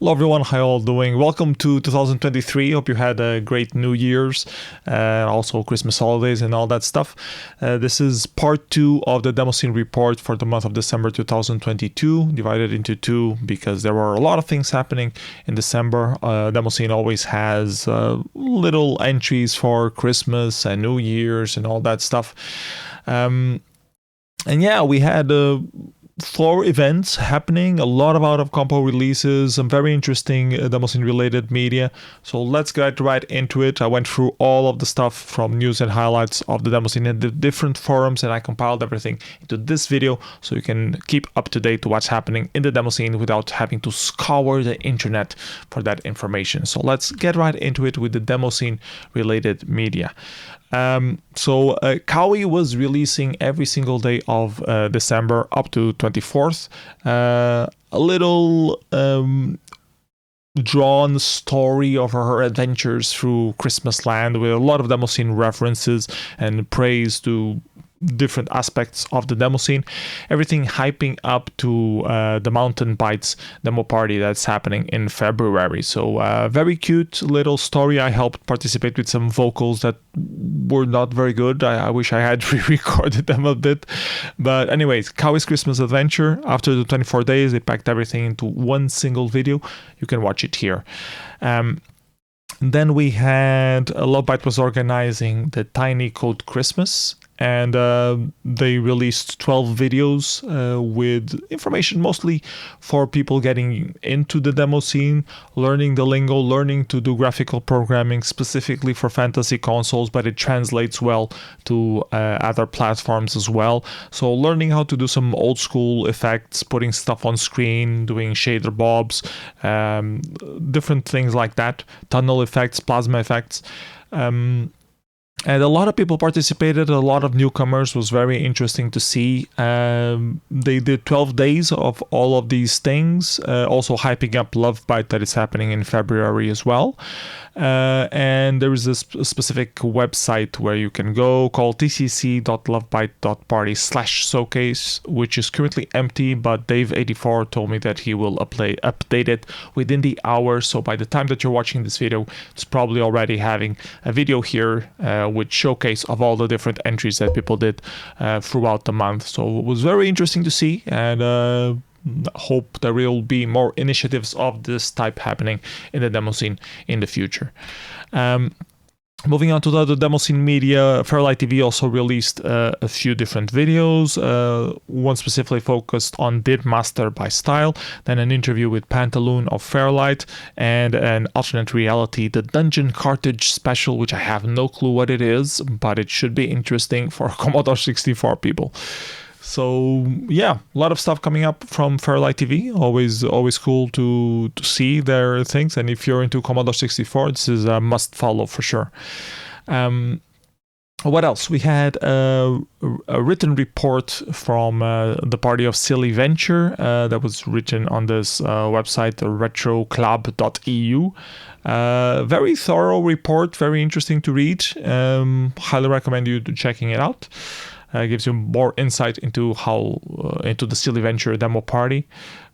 Hello everyone, how you all doing? Welcome to 2023. Hope you had a great New Year's, also Christmas holidays and all that stuff. This is part 2 of the Demoscene Report for the month of December 2022, divided into 2 because there were a lot of things happening in December. Demoscene always has little entries for Christmas and New Year's and all that stuff. And yeah, we had 4 events happening, a lot out of Compo Releases, some very interesting Demoscene related media. So let's get right into it. I went through all of the stuff from news and highlights of the Demoscene and the different forums, and I compiled everything into this video so you can keep up to date to what's happening in the Demoscene without having to scour the internet for that information. So let's get right into it with the Demoscene related media. Cowee was releasing every single day of December up to 24th. A little drawn story of her adventures through Christmas land with a lot of Demoscene references and praise to different aspects of the Demoscene. Everything hyping up to the Mountain Bites demo party that's happening in February. So very cute little story. I helped participate with some vocals that were not very good. I wish I had re-recorded them a bit. But anyways, Cowee's Christmas adventure. After the 24 days, they packed everything into one single video. You can watch it here. Then we had Lovebite was organizing the Tiny Code Christmas, and they released 12 videos with information mostly for people getting into the Demoscene, learning the lingo, learning to do graphical programming specifically for fantasy consoles, but it translates well to other platforms as well. So learning how to do some old school effects, putting stuff on screen, doing shader bobs, different things like that, tunnel effects, plasma effects. And a lot of people participated, a lot of newcomers. Was very interesting to see. They did 12 days of all of these things, also hyping up Lovebite that is happening in February as well. And there is a specific website where you can go called tcc.lovebite.party/showcase, which is currently empty, but Dave84 told me that he will update it within the hour. So by the time that you're watching this video, it's probably already having a video here with showcase of all the different entries that people did throughout the month. So it was very interesting to see, and hope there will be more initiatives of this type happening in the Demoscene in the future. Moving on to the other Demoscene media, FairLight TV also released a few different videos, one specifically focused on DirMaster by Style, then an interview with Pantaloon of FairLight, and an alternate reality, the Dungeon Cartridge special, which I have no clue what it is, but it should be interesting for Commodore 64 people. So yeah, a lot of stuff coming up from FairLight TV. Always cool to see their things. And if you're into Commodore 64, this is a must follow for sure. What else? We had a written report from the party of Silly Venture that was written on this website, retroclub.eu. Very thorough report, very interesting to read. Highly recommend you to checking it out. Gives you more insight into how into the Silly Venture demo party.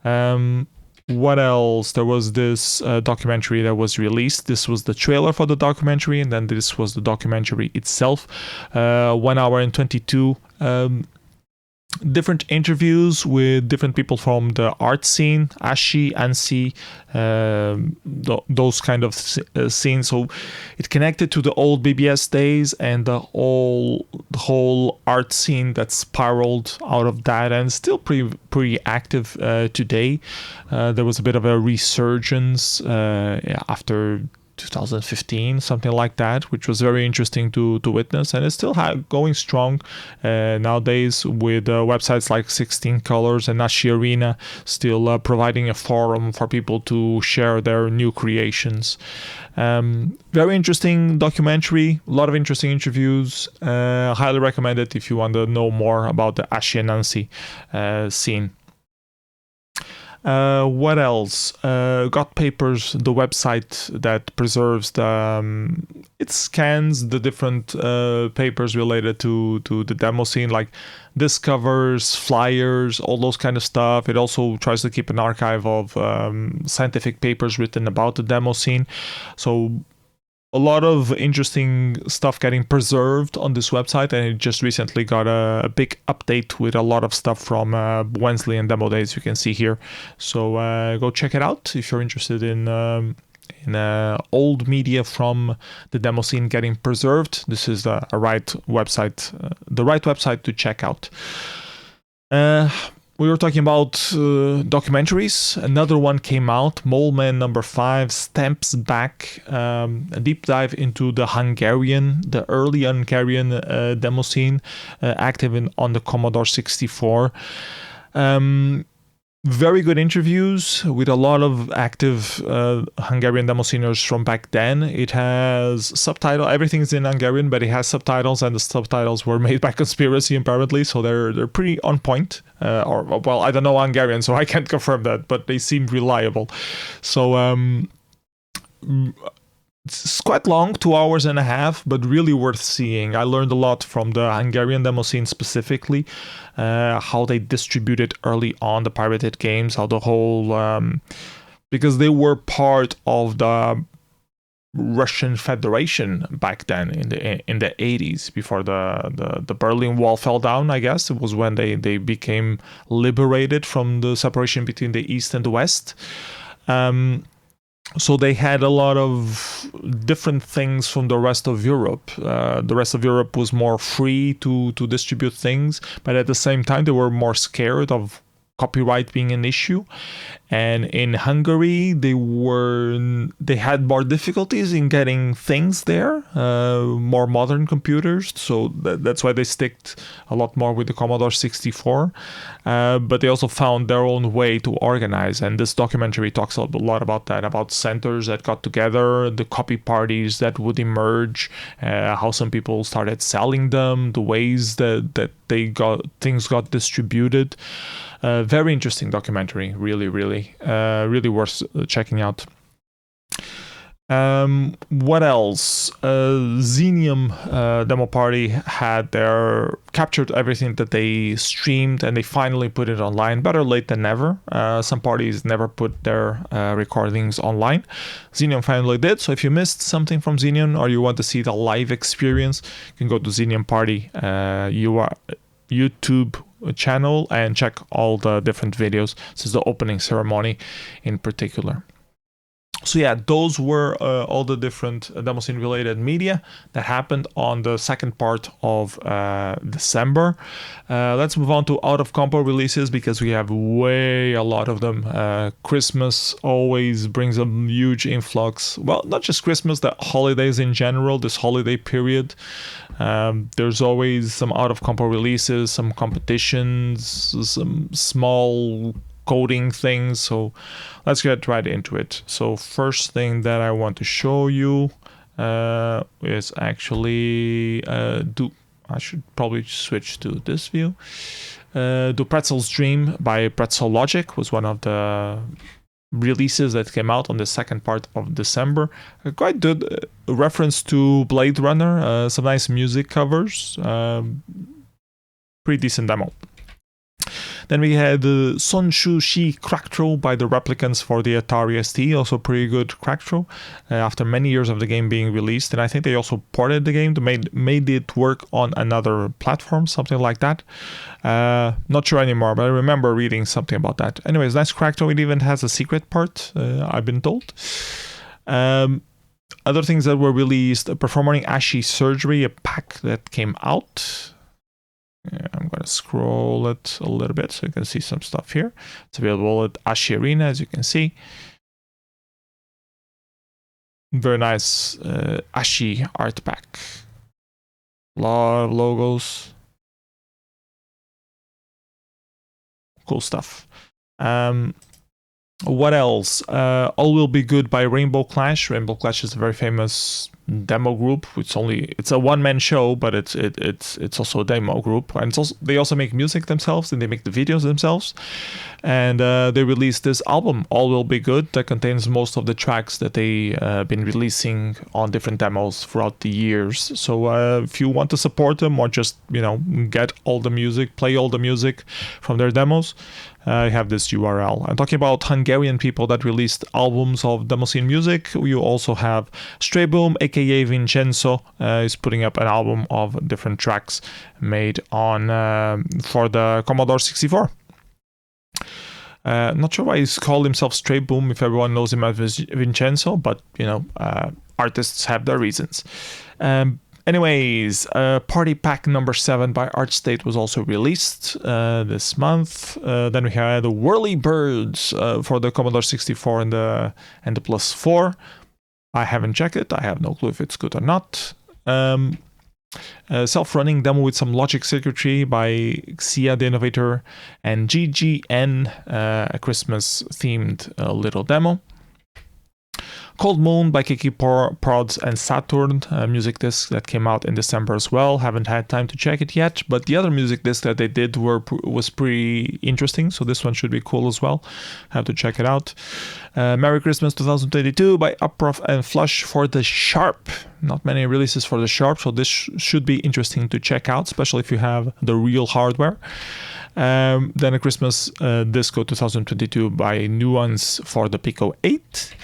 What else? There was this documentary that was released. This was the trailer for the documentary, and then this was the documentary itself. 1 hour and 22 different interviews with different people from the art scene, Ascii, those kind of scenes. So it connected to the old BBS days and the whole art scene that spiraled out of that, and still pretty active today. There was a bit of a resurgence after 2015, something like that, which was very interesting to witness, and it's still going strong nowadays with websites like 16 Colors and Ascii Arena still providing a forum for people to share their new creations. Very interesting documentary, a lot of interesting interviews. Highly recommend it if you want to know more about the Ascii and Ascii scene. What else? Got Papers, the website that preserves it scans the different papers related to the demo scene, like disc covers, flyers, all those kind of stuff. It also tries to keep an archive of scientific papers written about the demo scene. So a lot of interesting stuff getting preserved on this website, and it just recently got a big update with a lot of stuff from Wednesday and Demo Days, you can see here. So go check it out if you're interested in old media from the demo scene getting preserved. This is the right website to check out. We were talking about documentaries. Another one came out, Moleman number 5, Stamps Back, a deep dive into the early Hungarian demo scene, active on the Commodore 64. Very good interviews with a lot of active Hungarian demo sceners from back then. It has subtitles. Everything's in Hungarian, but it has subtitles, and the subtitles were made by Conspiracy apparently, so they're pretty on point. Well, I don't know Hungarian, so I can't confirm that, but they seem reliable. So it's quite long, 2 hours and a half, but really worth seeing. I learned a lot from the Hungarian demo scene specifically, how they distributed early on the pirated games, how the whole because they were part of the Russian Federation back then in the 80s, before the Berlin Wall fell down. I guess it was when they became liberated from the separation between the East and the West. So they had a lot of different things from the rest of Europe. The rest of Europe was more free to distribute things, but at the same time they were more scared of copyright being an issue. And in Hungary, they had more difficulties in getting things there, more modern computers. So that's why they sticked a lot more with the Commodore 64. But they also found their own way to organize. And this documentary talks a lot about that, about centers that got together, the copy parties that would emerge, how some people started selling them, the ways that things got distributed. Very interesting documentary, really worth checking out. What else? Xenium demo party captured everything that they streamed, and they finally put it online. Better late than never. Some parties never put their recordings online. Xenium finally did. So if you missed something from Xenium, or you want to see the live experience, you can go to Xenium Party YouTube channel and check all the different videos. This is the opening ceremony in particular. So yeah, those were all the different demo scene related media that happened on the second part of December. Let's move on to out of Compo releases, because we have a lot of them. Christmas always brings a huge influx. Well, not just Christmas, the holidays in general, this holiday period. There's always some out of Compo releases, some competitions, some small coding things. So let's get right into it. So first thing that I want to show you is actually I should probably switch to this view. The Pretzel's Dream by Pretzel Logic was one of the releases that came out on the second part of December. A quite good reference to Blade Runner, some nice music covers, pretty decent demo. Then we had the Shu Shi crack throw by the Replicants for the Atari ST, also pretty good crack throw after many years of the game being released. And I think they also ported the game to made it work on another platform, something like that. Not sure anymore, but I remember reading something about that. Anyways, nice crack throw. It even has a secret part, I've been told. Other things that were released, Performing Ascii Surgery, a pack that came out. I'm going to scroll it a little bit so you can see some stuff here. It's available at Ascii Arena, as you can see. Very nice Ascii art pack. A lot of logos. Cool stuff. What else? All Will Be Good by Rainbow Clash. Rainbow Clash is a very famous demo group. It's a one-man show, but it's also a demo group, and they also make music themselves, and they make the videos themselves. And they released this album, All Will Be Good, that contains most of the tracks that they been releasing on different demos throughout the years. So if you want to support them, or just get all the music, play all the music from their demos, I have this URL. I'm talking about Hungarian people that released albums of Demoscene music. You also have StrayBoom, aka Vincenzo, is putting up an album of different tracks made on for the Commodore 64. Not sure why he's called himself StrayBoom if everyone knows him as Vincenzo, but artists have their reasons. Anyways, Party Pack number 7 by Artstate was also released this month. Then we had the whirlybirds for the Commodore 64 and the Plus 4. I haven't checked it. I have no clue if it's good or not. Self-running demo with some logic circuitry by XiA The Innovator and GGN, a Christmas-themed little demo. Cold Moon by Kiki-Prods and Saturne, a music disc that came out in December as well. Haven't had time to check it yet, but the other music disc that they did was pretty interesting, so this one should be cool as well. Have to check it out. Merry Christmas 2022 by Uprough and Flush for the Sharp. Not many releases for the Sharp, so this should be interesting to check out, especially if you have the real hardware. Then a Christmas Disco 2022 by Nuance for the Pico 8.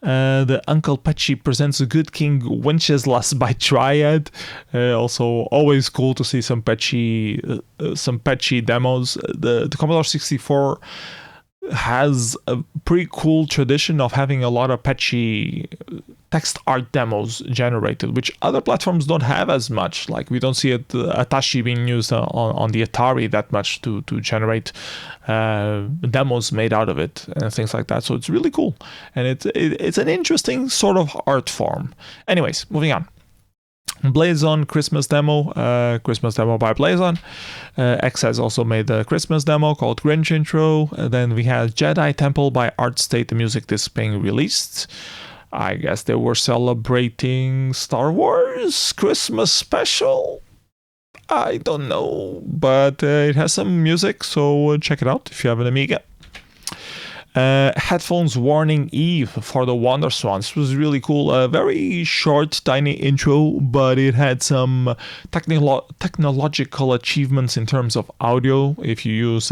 The Uncle PETSCII presents a Good King Wenceslas by Triad. Also, always cool to see some PETSCII demos. The Commodore 64 has a pretty cool tradition of having a lot of PETSCII text art demos generated, which other platforms don't have as much. Like, we don't see Atashi being used on the Atari that much to generate demos made out of it and things like that. So it's really cool, and it's an interesting sort of art form. Anyways, moving on. Blazon Christmas demo by Blazon. X has also made a Christmas demo called Grinch Intro. Then we had Jedi Temple by Artstate, the music disc being released. I guess they were celebrating Star Wars Christmas special. I don't know, but it has some music, so check it out if you have an Amiga. Headphones Warning Eve for the WonderSwan. This was really cool. A very short, tiny intro, but it had some technological achievements in terms of audio. If you use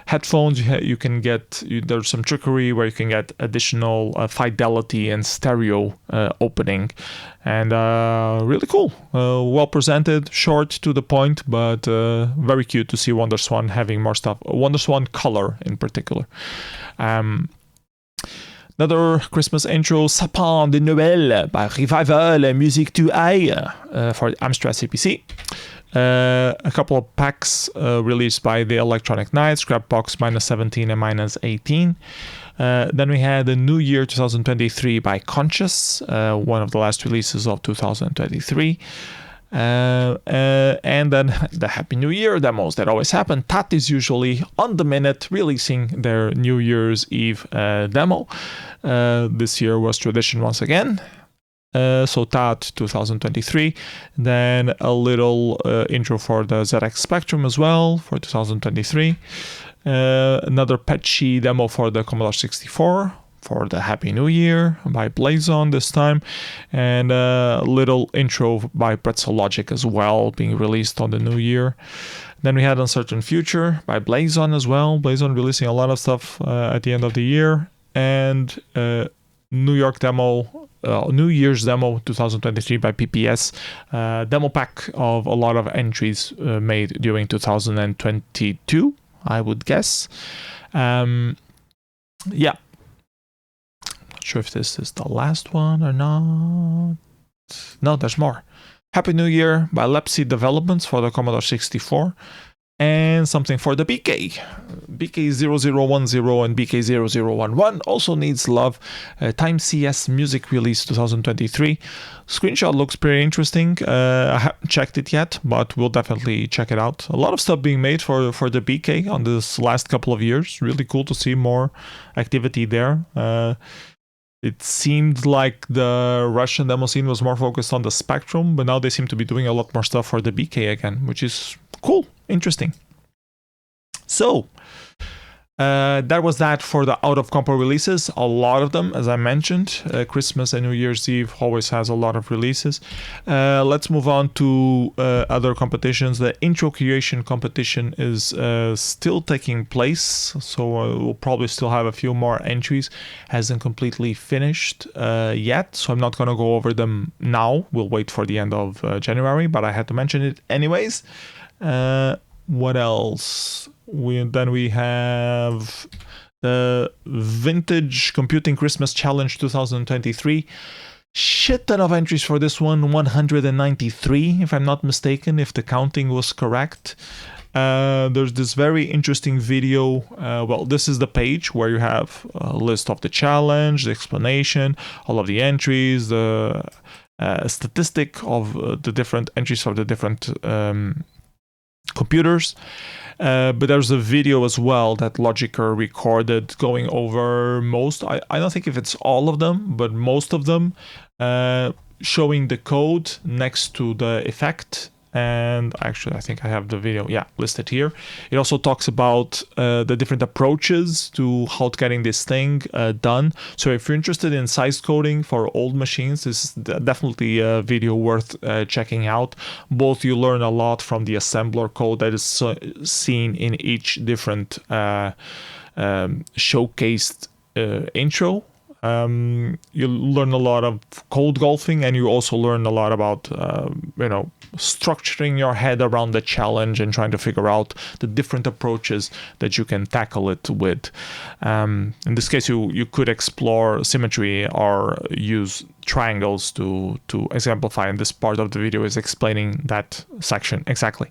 headphones, you can get, there's some trickery where you can get additional fidelity and stereo opening. And really cool. Well presented, short to the point, but very cute to see WonderSwan having more stuff. WonderSwan Color in particular. Another Christmas intro, Sapin de Noël by Revival Music 2i for Amstrad CPC. A couple of packs released by the Electronic Night, Scrapbox -17 and -18. Then we had the New Year 2023 by Conscious, one of the last releases of 2023. And then the Happy New Year demos that always happen. TAT is usually on the minute releasing their New Year's Eve demo. This year was tradition once again. So TAT 2023. Then a little intro for the ZX Spectrum as well for 2023. Another PETSCII demo for the Commodore 64 for the Happy New Year by Blazon this time, and a little intro by Pretzel Logic as well being released on the New Year. Then we had Uncertain Future by Blazon as well. Blazon releasing a lot of stuff at the end of the year, and New Year's demo 2023 by PPS, demo pack of a lot of entries made during 2022, I would guess. Yeah. Not sure if this is the last one or not. No, there's more. Happy New Year by Lepsy Developments for the Commodore 64. And something for the BK0010 and BK0011 also needs love. Time CS Music Release 2023. Screenshot looks pretty interesting. I haven't checked it yet, but we'll definitely check it out. A lot of stuff being made for the BK on this last couple of years. Really cool to see more activity there. It seemed like the Russian demo scene was more focused on the Spectrum, but now they seem to be doing a lot more stuff for the BK again, which is cool, interesting. So, that was that for the out of Compo releases. A lot of them, as I mentioned. Christmas and New Year's Eve always has a lot of releases. Let's move on to other competitions. The intro creation competition is still taking place, so we'll probably still have a few more entries. Hasn't completely finished yet, so I'm not going to go over them now. We'll wait for the end of January, but I had to mention it anyways. What else? We have the Vintage Computing Christmas Challenge 2023. Shit ton of entries for this one, 193 if I'm not mistaken, if the counting was correct. There's this very interesting video. Well, this is the page where you have a list of the challenge, the explanation, all of the entries, the statistic of the different entries of the different computers. But there's a video as well that Logiker recorded going over most, I don't think if it's all of them, but most of them, showing the code next to the effect. And actually, I think I have the video, listed here. It also talks about the different approaches to how to getting this thing done. So if you're interested in size coding for old machines, this is definitely a video worth checking out. Both you learn a lot from the assembler code that is seen in each different showcased intro. You learn a lot of code golfing, and you also learn a lot about structuring your head around the challenge and trying to figure out the different approaches that you can tackle it with. In this case, you could explore symmetry or use triangles to exemplify, and this part of the video is explaining that section exactly.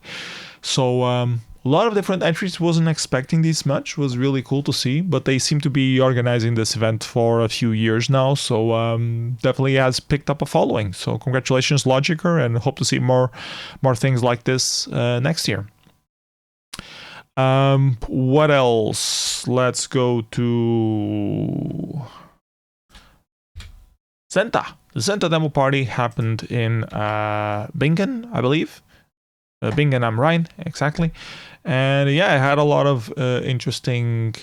So a lot of different entries. Wasn't expecting this much. Was really cool to see, but they seem to be organizing this event for a few years now, so definitely has picked up a following. So congratulations, Logiker, and hope to see more things like this next year. What else? Let's go to Zenta. The Zenta demo party happened in Bingen, I believe. Bingen am Rhein, exactly. And I had a lot of interesting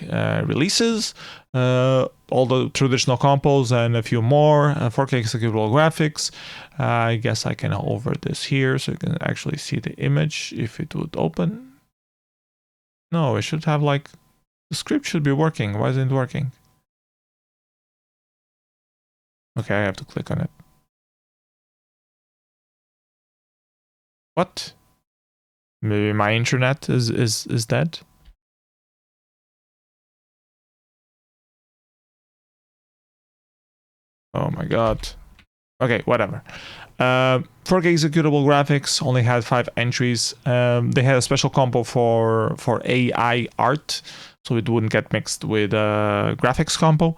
releases, all the traditional compos and a few more, 4K executable graphics. I guess I can hover this here so you can actually see the image if it would open. No, it should have the script should be working. Why isn't it working? Okay, I have to click on it. What? Maybe my internet is dead. Oh my god. Okay, whatever. 4K executable graphics only had 5 entries. They had a special compo for AI art, so it wouldn't get mixed with graphics compo.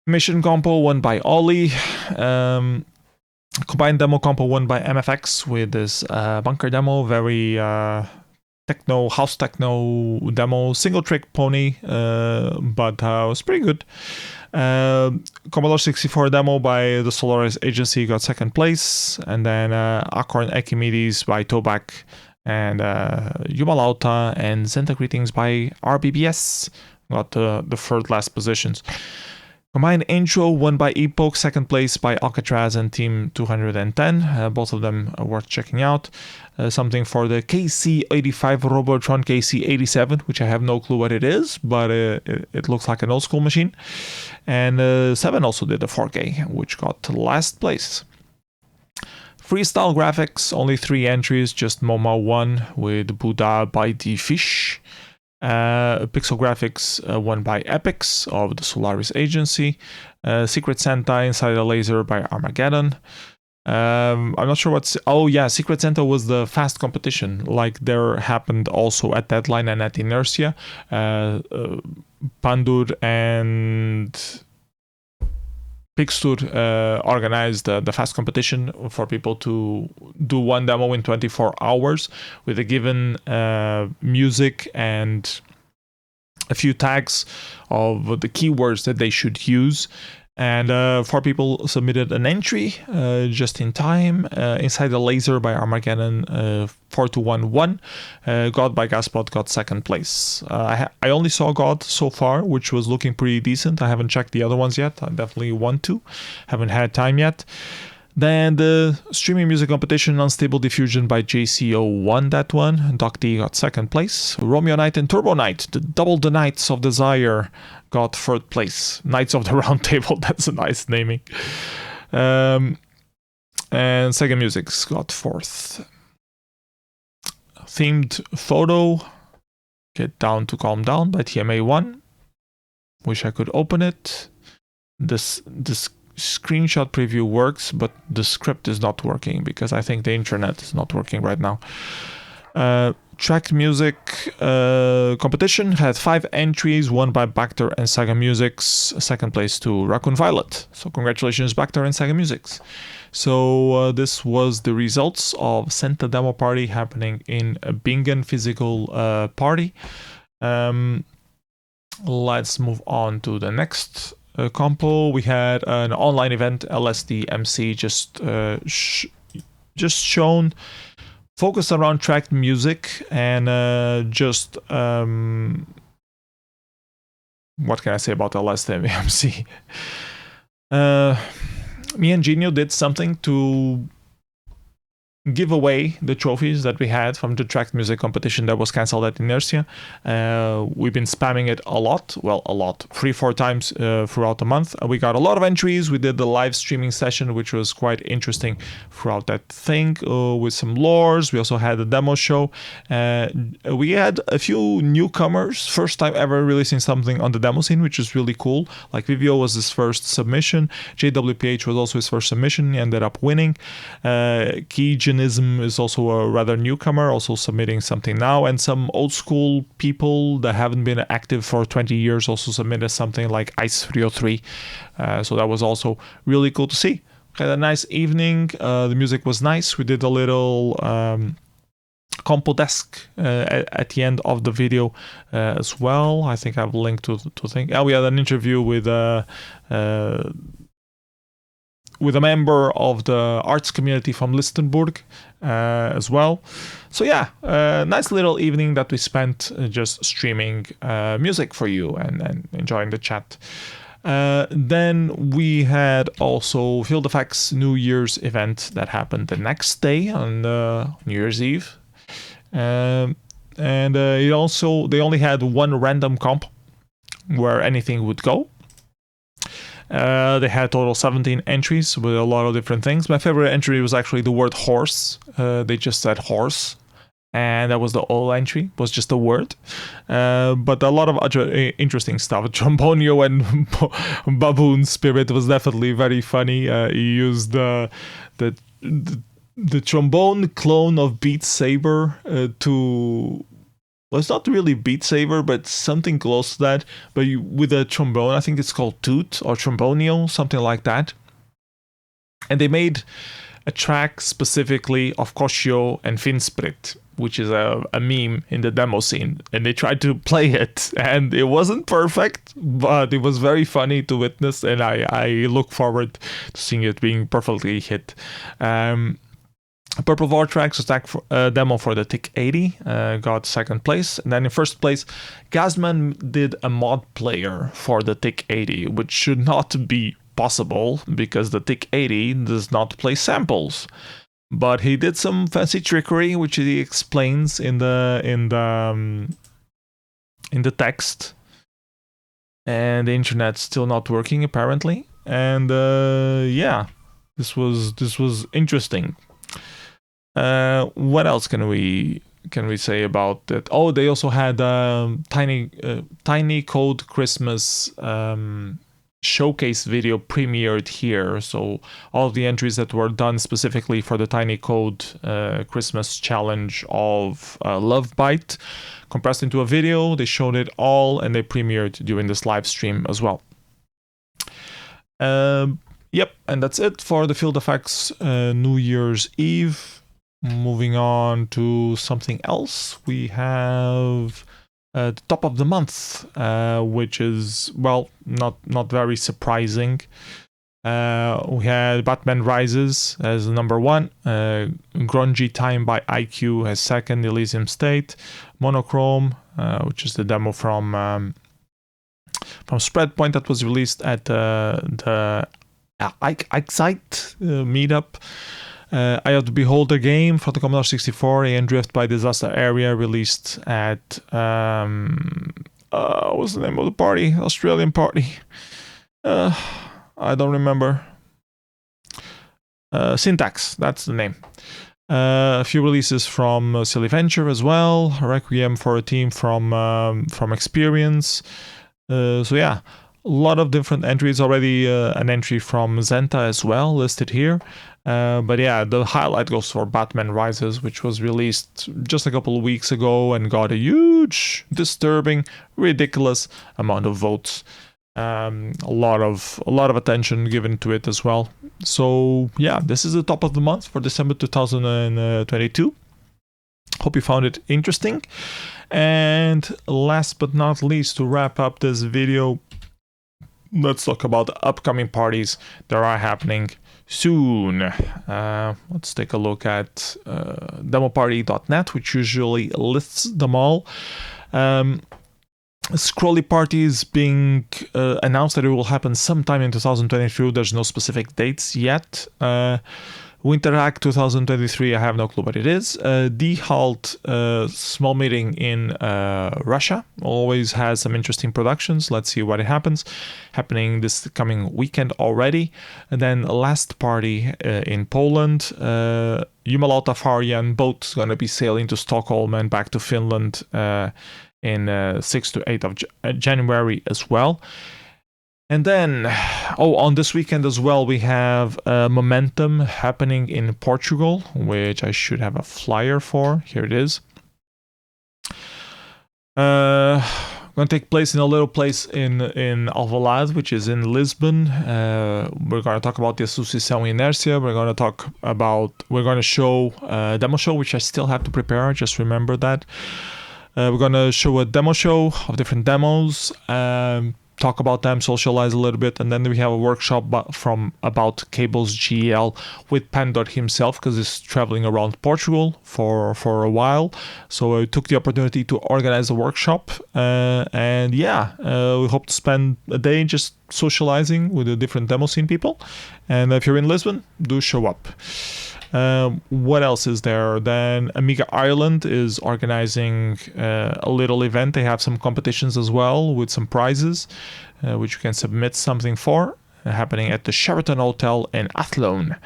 Mission compo won by Ollie. Combined demo compo won by MFX with this bunker demo, very house techno demo, single trick pony, but was pretty good. Commodore 64 demo by the Solaris Agency got second place, and then Acorn Echimedes by Tobac and Yumalauta and Zenta Greetings by RBBS got the third last positions. Combined intro won by Epoch, second place by Alcatraz and Team 210. Both of them are worth checking out. Something for the KC85 Robotron KC87, which I have no clue what it is, but it looks like an old school machine. And 7 also did a 4K, which got last place. Freestyle graphics, only 3 entries, just MoMA 1 with Buddha by the Fish. Pixel graphics won by Epix of the Solaris Agency. Secret Santa Inside a Laser by Armageddon. I'm not sure what's... Oh yeah, Secret Santa was the fast competition. Like there happened also at Deadline and at Inertia. Pandur and Pixtur organized the fast competition for people to do one demo in 24 hours with a given music and a few tags of the keywords that they should use. And 4 people submitted an entry just in time. Inside the Laser by Armageddon 4211. God by Gaspot got 2nd place. I only saw God so far, which was looking pretty decent. I haven't checked the other ones yet. I definitely want to. Haven't had time yet. Then the streaming music competition, Unstable Diffusion by JCO won that one. Doc D got 2nd place. Romeo Knight and Turbo Knight, the Double the Knights of Desire, got 3rd place. Knights of the Round Table, that's a nice naming. And Sega Music's got 4th. Themed Photo, Get Down to Calm Down by TMA 1. Wish I could open it. This screenshot preview works, but the script is not working because I think the internet is not working right now. Track music competition had 5 entries, won by Bacter and Saga Musics. 2nd place to Raccoon Violet. So congratulations, Bacter and Saga Musics. So this was the results of Senta Demo Party happening in a Bingen physical party. Let's move on to the next compo. We had an online event, LSD MC, just shown, focused around tracked music and what can I say about LSD MC? Me and Genio did something to give away the trophies that we had from the tracked music competition that was cancelled at Inertia. We've been spamming it a lot, 3-4 times throughout the month. We got a lot of entries. We did the live streaming session, which was quite interesting throughout that thing, with some lores. We also had a demo show. We had a few newcomers, first time ever releasing something on the demo scene, which is really cool. Like Vivio was his first submission. JWPH was also his first submission. He ended up winning. Keygen is also a rather newcomer, also submitting something now, and some old school people that haven't been active for 20 years also submitted something like Ice 303. So that was also really cool to see. Had a nice evening. The music was nice. We did a little compo desk at the end of the video as well. I think I have a link to think. We had an interview with a member of the arts community from Lichtenburg as well. So yeah, nice little evening that we spent just streaming music for you and enjoying the chat. Then we had also FieldFX New Year's event that happened the next day on New Year's Eve. And they only had one random comp where anything would go. They had total 17 entries with a lot of different things. My favorite entry was actually the word horse. They just said horse, and that was the whole entry, was just a word. But a lot of other interesting stuff. Trombonio and Baboon Spirit was definitely very funny. He used the trombone clone of Beat Saber to... Well, it's not really Beat Saber, but something close to that. But with a trombone, I think it's called Toot or Trombonio, something like that. And they made a track specifically of Koshio and Finsprit, which is a meme in the demo scene. And they tried to play it, and it wasn't perfect, but it was very funny to witness. And I look forward to seeing it being perfectly hit. Purple Vortex demo for the TIC-80 got second place, and then in first place Gazman did a mod player for the TIC-80, which should not be possible because the TIC-80 does not play samples, but he did some fancy trickery which he explains in the text, and the internet's still not working apparently. And yeah, this was interesting. What else can we say about that? Oh, they also had Tiny Code Christmas showcase video premiered here. So all the entries that were done specifically for the Tiny Code Christmas challenge of Love Bite compressed into a video. They showed it all, and they premiered during this live stream as well. Yep, and that's it for the FieldFX New Year's Eve. Moving on to something else, we have the top of the month, which is, well, not very surprising. We had Batman Rises as number 1, Grungy Time by IQ as second, Elysium State, Monochrome, which is the demo from Spreadpoint that was released at the XiA meetup. Eye of the Beholder game for the Commodore 64, and Drift by Disaster Area, released at what's the name of the party? Australian party. I don't remember. Syntax, that's the name. A few releases from Silly Venture as well. Requiem for a Team from Experience. So yeah, a lot of different entries already. An entry from Zenta as well listed here. But yeah, the highlight goes for Batman Rises, which was released just a couple of weeks ago and got a huge, disturbing, ridiculous amount of votes. A lot of attention given to it as well. So yeah, this is the top of the month for December 2022. Hope you found it interesting. And last but not least, to wrap up this video, let's talk about the upcoming parties that are happening soon. Let's take a look at demoparty.net, which usually lists them all. Scrolly parties being announced that it will happen sometime in 2022. There's no specific dates yet. Winterhack 2023, I have no clue what it is. D-Halt, small meeting in Russia, always has some interesting productions. Let's see what happens. Happening this coming weekend already. And then last party in Poland. Jumalauta Farian boat going to be sailing to Stockholm and back to Finland in 6th to 8th of January as well. And then, on this weekend as well, we have Momentum happening in Portugal, which I should have a flyer for. Here it is. Going to take place in a little place in Alvalade, which is in Lisbon. We're going to talk about the Associação Inercia. We're going to show a demo show, which I still have to prepare. Just remember that. We're going to show a demo show of different demos. Talk about them, socialize a little bit, and then we have a workshop about cables GL with Pandor himself, because he's traveling around Portugal for a while. So I took the opportunity to organize a workshop, and yeah, we hope to spend a day just socializing with the different Demoscene people. And if you're in Lisbon, do show up. What else is there? Then Amiga Ireland is organizing a little event. They have some competitions as well with some prizes, which you can submit something for, happening at the Sheraton Hotel in Athlone.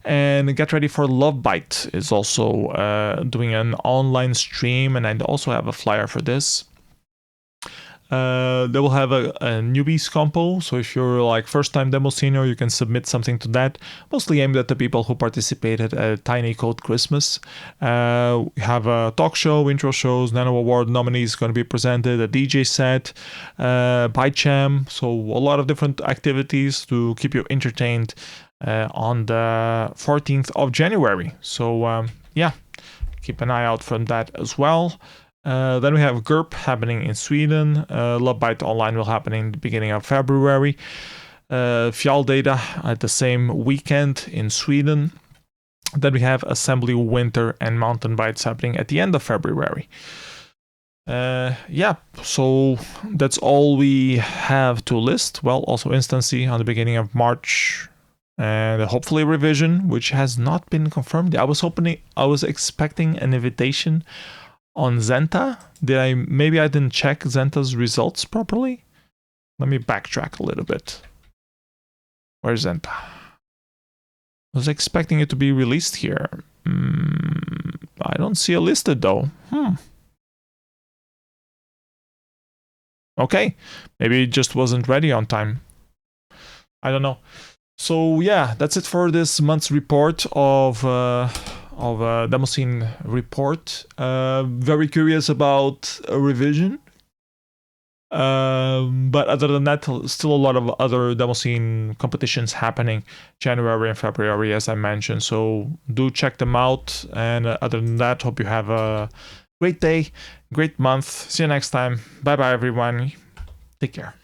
And Get Ready for Love Bite is also doing an online stream, and I also have a flyer for this. They will have a newbies compo, so if you're like first time demo senior, you can submit something to that, mostly aimed at the people who participated at Tiny Code Christmas. We have a talk show, intro shows, Nano Award nominees going to be presented, a DJ set, ByteJam, so a lot of different activities to keep you entertained on the 14th of January. So yeah, keep an eye out from that as well. Then we have GURP happening in Sweden. Love Bite Online will happen in the beginning of February. Fjall at the same weekend in Sweden. Then we have Assembly Winter and Mountain Bites happening at the end of February. Yeah, so that's all we have to list. Well, also Instancy on the beginning of March. And hopefully Revision, which has not been confirmed. I was expecting an invitation on Zenta. Maybe I didn't check Zenta's results properly? Let me backtrack a little bit. Where's Zenta? I was expecting it to be released here. I don't see it listed though. Okay, maybe it just wasn't ready on time. I don't know. So yeah, that's it for this month's report of Demoscene Report. Very curious about a revision. But other than that, still a lot of other Demoscene competitions happening January and February, as I mentioned. So do check them out. And other than that, hope you have a great day, great month. See you next time. Bye bye, everyone. Take care.